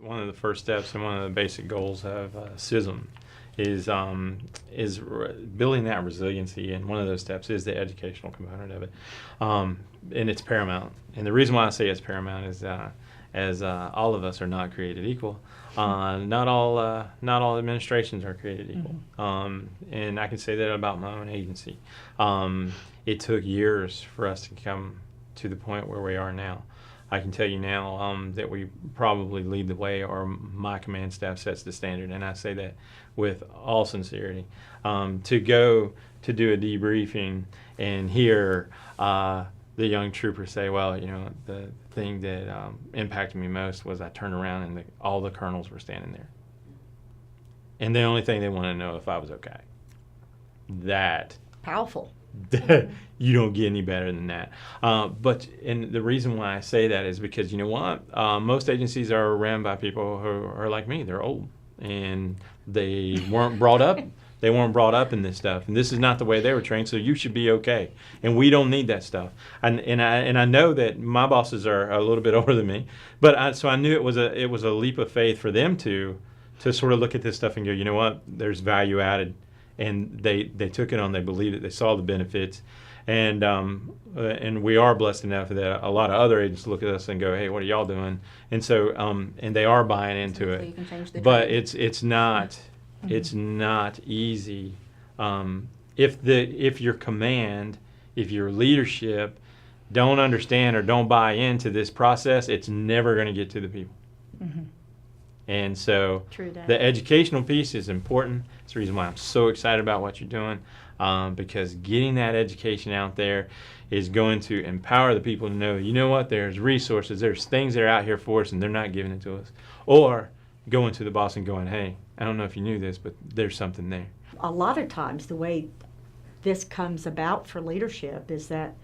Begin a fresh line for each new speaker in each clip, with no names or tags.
One of the first steps and one of the basic goals of Cism is building that resiliency, and one of those steps is the educational component of it, and it's paramount. And the reason why I say it's paramount is as all of us are not created equal. Not all administrations are created equal, and I can say that about my own agency. It took years for us to come to the point where we are now. I can tell you now that we probably lead the way, or my command staff sets the standard, and I say that with all sincerity. To go to do a debriefing and hear the young trooper say, well, the thing that impacted me most was I turned around and all the colonels were standing there. And the only thing they wanted to know if I was okay. That.
Powerful.
You don't get any better than that. And the reason why I say that is because, you know what? Most agencies are ran by people who are like me. They're old. And they weren't brought up. They weren't brought up in this stuff, and this is not the way they were trained. So you should be okay, and we don't need that stuff. And I know that my bosses are a little bit older than me, but so I knew it was a leap of faith for them to sort of look at this stuff and go, you know what, there's value added, and they took it on. They believed it. They saw the benefits, and we are blessed enough that a lot of other agents look at us and go, hey, what are y'all doing? And so and they are buying into
so
it.
you can change the
but
trend.
it's not. It's not easy. If your command, if your leadership don't understand or don't buy into this process, it's never going to get to the people. And so
True that.
the educational piece is important. It's the reason why I'm so excited about what you're doing, because getting that education out there is going to empower the people to know, you know what, there's resources, there's things that are out here for us, and they're not giving it to us. Or going to the boss and going, hey, I don't know if you knew this, but there's something there.
A lot of times the way this comes about for leadership is that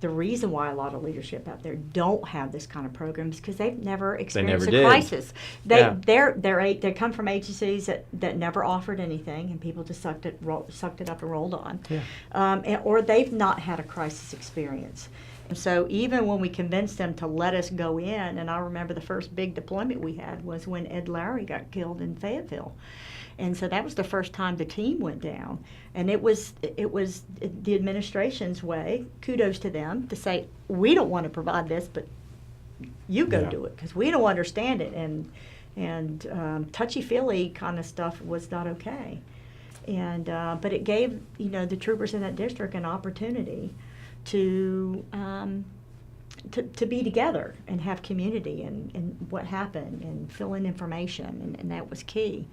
the reason why a lot of leadership out there don't have this kind of program is because they've never experienced
never
a
did.
crisis.
Yeah.
They come from agencies that never offered anything, and people just sucked it up and rolled on.
Yeah.
Or they've not had a crisis experience. And so even when we convinced them to let us go in, and I remember the first big deployment we had was when Ed Larry got killed in Fayetteville. And so that was the first time the team went down. And it was the administration's way, kudos to them, to say, we don't want to provide this, but you go do it, because we don't understand it. And touchy-feely kind of stuff was not okay. And but it gave the troopers in that district an opportunity to be together and have community and what happened and fill in information, and that was key.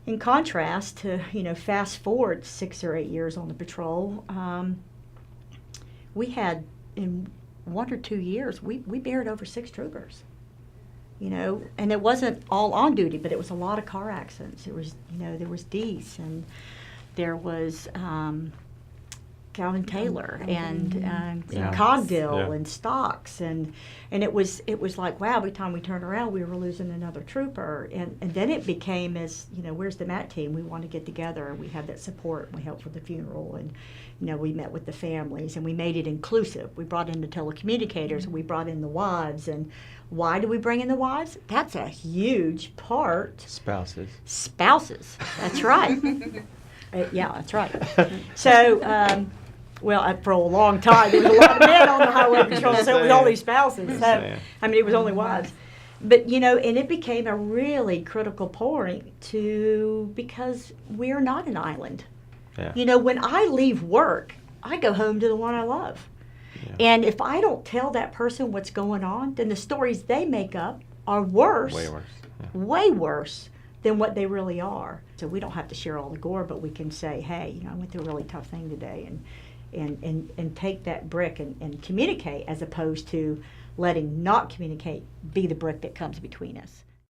In contrast to, fast forward 6 or 8 years on the patrol, we had in 1 or 2 years, we buried over 6 troopers. And it wasn't all on duty, but it was a lot of car accidents. It was, there was Deese, and there was Calvin Taylor and Cogdill and Stocks, and it was like, wow, every time we turned around we were losing another trooper, and then it became, as where's the MAT team? We want to get together, and we had that support, and we helped with the funeral, and we met with the families, and we made it inclusive. We brought in the telecommunicators, and we brought in the wives. And why do we bring in the wives? That's a huge part.
Spouses,
that's right. Yeah, that's right. So, for a long time, there was a lot of men on the highway patrol, so it was only spouses. So, it was only wives. But, and it became a really critical point because we're not an island.
Yeah.
When I leave work, I go home to the one I love. Yeah. And if I don't tell that person what's going on, then the stories they make up are worse.
Way worse. Yeah.
Way worse than what they really are. So we don't have to share all the gore, but we can say, hey, I went through a really tough thing today, and take that brick and communicate, as opposed to letting not communicate be the brick that comes between us.